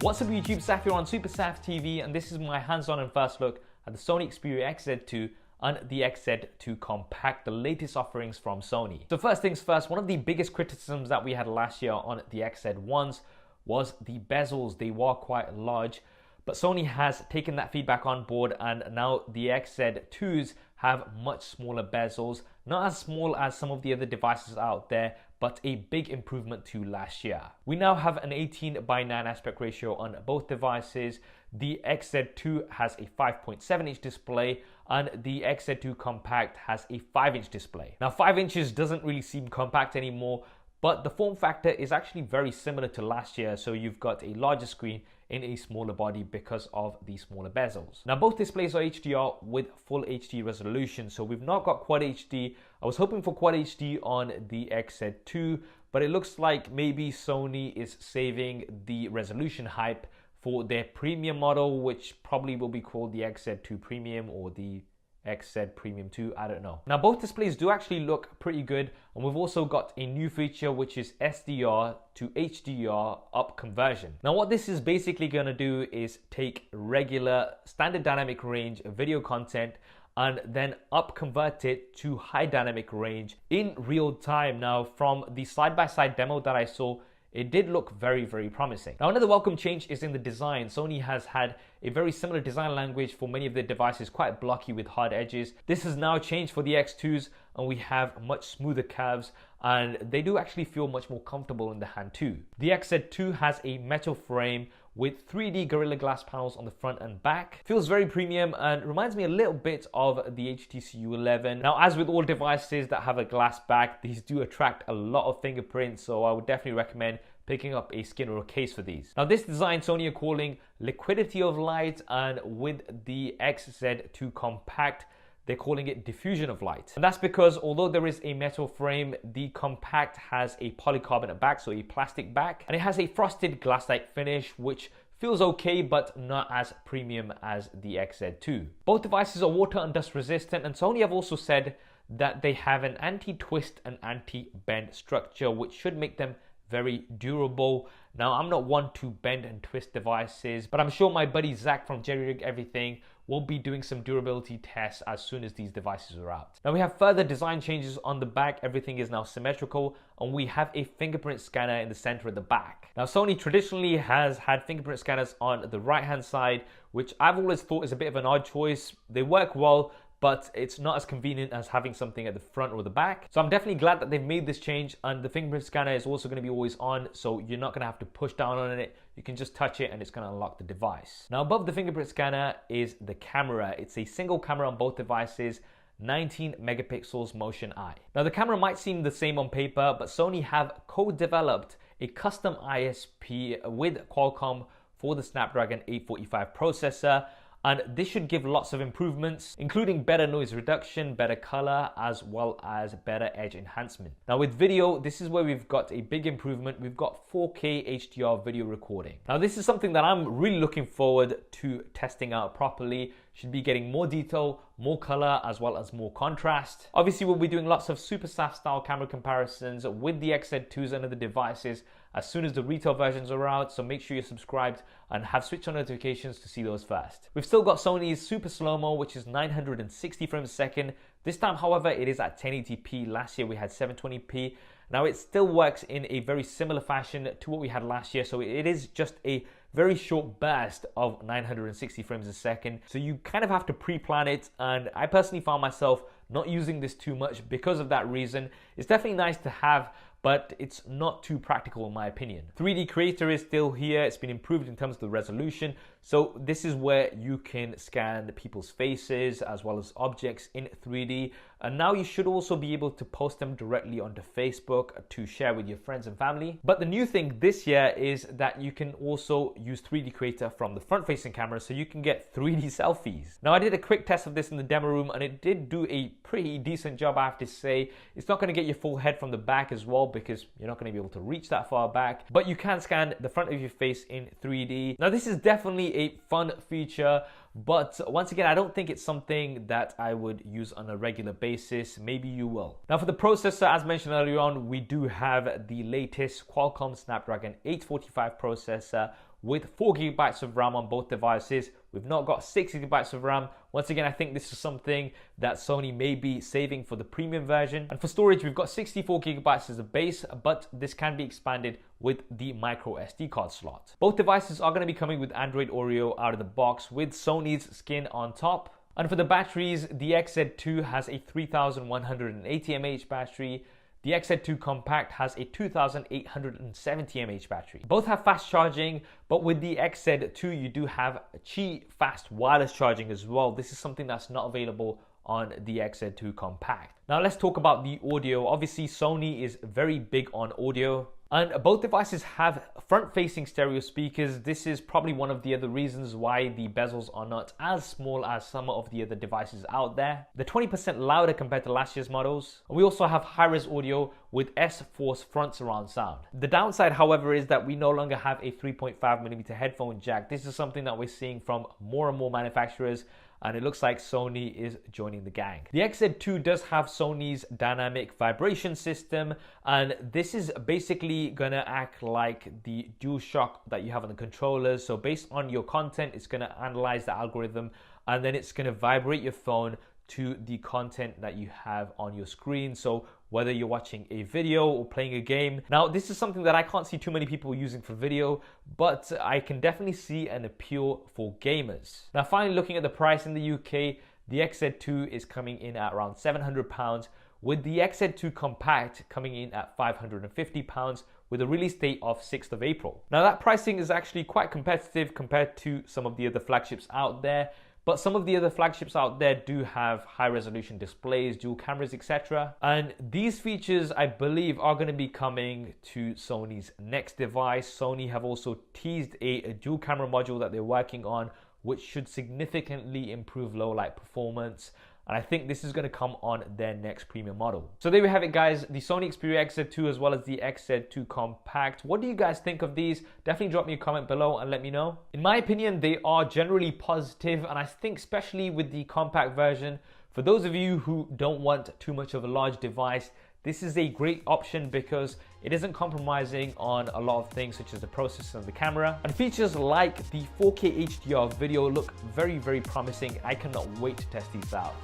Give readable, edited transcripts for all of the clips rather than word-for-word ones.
What's up YouTube, Saf here on Super Saf TV, and this is my hands-on and first look at the Sony Xperia XZ2 and the XZ2 Compact, the latest offerings from Sony. So first things first, one of the biggest criticisms that we had last year on the XZ1s was the bezels. They were quite large, but Sony has taken that feedback on board, and now the XZ2s have much smaller bezels, not as small as some of the other devices out there, but a big improvement to last year. We now have an 18:9 aspect ratio on both devices. The XZ2 has a 5.7-inch display and the XZ2 Compact has a 5-inch display. Now 5 inches doesn't really seem compact anymore, but the form factor is actually very similar to last year, so you've got a larger screen in a smaller body because of the smaller bezels. Now both displays are HDR with full HD resolution, so we've not got Quad HD. I was hoping for Quad HD on the XZ2, but it looks like maybe Sony is saving the resolution hype for their premium model, which probably will be called the XZ2 Premium or the XZ Premium 2, I don't know. Now both displays do actually look pretty good, and we've also got a new feature which is SDR to HDR up conversion. Now what this is basically going to do is take regular standard dynamic range video content and then up convert it to high dynamic range in real time. Now from the side-by-side demo that I saw, it did look very, very promising. Now another welcome change is in the design. Sony has had a very similar design language for many of their devices, quite blocky with hard edges. This has now changed for the X2s, and we have much smoother curves, and they do actually feel much more comfortable in the hand too. The XZ2 has a metal frame with 3D Gorilla Glass panels on the front and back. Feels very premium and reminds me a little bit of the HTC U11. Now, as with all devices that have a glass back, these do attract a lot of fingerprints, so I would definitely recommend picking up a skin or a case for these. Now this design Sony are calling liquidity of light, and with the XZ2 Compact, they're calling it diffusion of light. And that's because although there is a metal frame, the Compact has a polycarbonate back, so a plastic back, and it has a frosted glass-like finish, which feels okay, but not as premium as the XZ2. Both devices are water and dust resistant, and Sony have also said that they have an anti-twist and anti-bend structure, which should make them very durable. Now, I'm not one to bend and twist devices, but I'm sure my buddy Zach from Jerry Rig Everything will be doing some durability tests as soon as these devices are out. Now we have further design changes on the back. Everything is now symmetrical, and we have a fingerprint scanner in the center of the back. Now Sony traditionally has had fingerprint scanners on the right hand side, which I've always thought is a bit of an odd choice. They work well, but it's not as convenient as having something at the front or the back. So I'm definitely glad that they've made this change, and the fingerprint scanner is also going to be always on, so you're not going to have to push down on it. You can just touch it and it's going to unlock the device. Now above the fingerprint scanner is the camera. It's a single camera on both devices, 19 megapixels motion eye. Now the camera might seem the same on paper, but Sony have co-developed a custom ISP with Qualcomm for the Snapdragon 845 processor. And this should give lots of improvements, including better noise reduction, better color, as well as better edge enhancement. Now with video, this is where we've got a big improvement. We've got 4K HDR video recording. Now this is something that I'm really looking forward to testing out properly. Should be getting more detail, more color, as well as more contrast. Obviously, we'll be doing lots of Super Saf style camera comparisons with the XZ2s and other devices as soon as the retail versions are out, so make sure you're subscribed and have switch on notifications to see those first. We've still got Sony's Super Slow-Mo, which is 960 frames a second. This time, however, it is at 1080p. Last year we had 720p. Now it still works in a very similar fashion to what we had last year, so it is just a very short burst of 960 frames a second. So you kind of have to pre-plan it, and I personally found myself not using this too much because of that reason. It's definitely nice to have, but it's not too practical in my opinion. 3D Creator is still here. It's been improved in terms of the resolution. So this is where you can scan people's faces as well as objects in 3D. And now you should also be able to post them directly onto Facebook to share with your friends and family. But the new thing this year is that you can also use 3D Creator from the front-facing camera, so you can get 3D selfies. Now I did a quick test of this in the demo room, and it did do a pretty decent job, I have to say. It's not going to get your full head from the back as well, because you're not going to be able to reach that far back, but you can scan the front of your face in 3D. Now this is definitely a fun feature, but once again, I don't think it's something that I would use on a regular basis. Maybe you will. Now for the processor, as mentioned earlier on, we do have the latest Qualcomm Snapdragon 845 processor with 4 GB of RAM on both devices. We've not got 6 GB of RAM. Once again, I think this is something that Sony may be saving for the premium version. And for storage, we've got 64 GB as a base, but this can be expanded with the micro SD card slot. Both devices are going to be coming with Android Oreo out of the box with Sony's skin on top. And for the batteries, the XZ2 has a 3180 mAh battery. The XZ2 Compact has a 2870 mAh battery. Both have fast charging, but with the XZ2 you do have Qi fast wireless charging as well. This is something that's not available on the XZ2 Compact. Now let's talk about the audio. Obviously Sony is very big on audio, and both devices have front-facing stereo speakers. This is probably one of the other reasons why the bezels are not as small as some of the other devices out there. They're 20% louder compared to last year's models. We also have high-res audio with S-Force front surround sound. The downside, however, is that we no longer have a 3.5mm headphone jack. This is something that we're seeing from more and more manufacturers, and it looks like Sony is joining the gang. The XZ2 does have Sony's dynamic vibration system, and this is basically gonna act like the DualShock that you have on the controllers. So based on your content, it's gonna analyze the algorithm, and then it's gonna vibrate your phone to the content that you have on your screen. So whether you're watching a video or playing a game. Now, this is something that I can't see too many people using for video, but I can definitely see an appeal for gamers. Now, finally, looking at the price in the UK, the XZ2 is coming in at around £700, with the XZ2 Compact coming in at £550 with a release date of 6th of April. Now, that pricing is actually quite competitive compared to some of the other flagships out there. But some of the other flagships out there do have high resolution displays, dual cameras, etc. And these features, I believe, are going to be coming to Sony's next device. Sony have also teased a dual camera module that they're working on, which should significantly improve low light performance. And I think this is going to come on their next premium model. So there we have it, guys. The Sony Xperia XZ2 as well as the XZ2 Compact. What do you guys think of these? Definitely drop me a comment below and let me know. In my opinion, they are generally positive, and I think especially with the compact version, for those of you who don't want too much of a large device, this is a great option because it isn't compromising on a lot of things such as the processor and the camera. And features like the 4K HDR video look very, very promising. I cannot wait to test these out.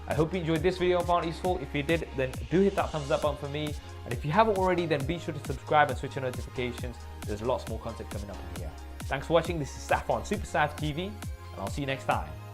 I hope you enjoyed this video and found it useful. If you did, then do hit that thumbs up button for me. And if you haven't already, then be sure to subscribe and switch on notifications. There's lots more content coming up in here. Thanks for watching. This is Saf on Super Saf TV, and I'll see you next time.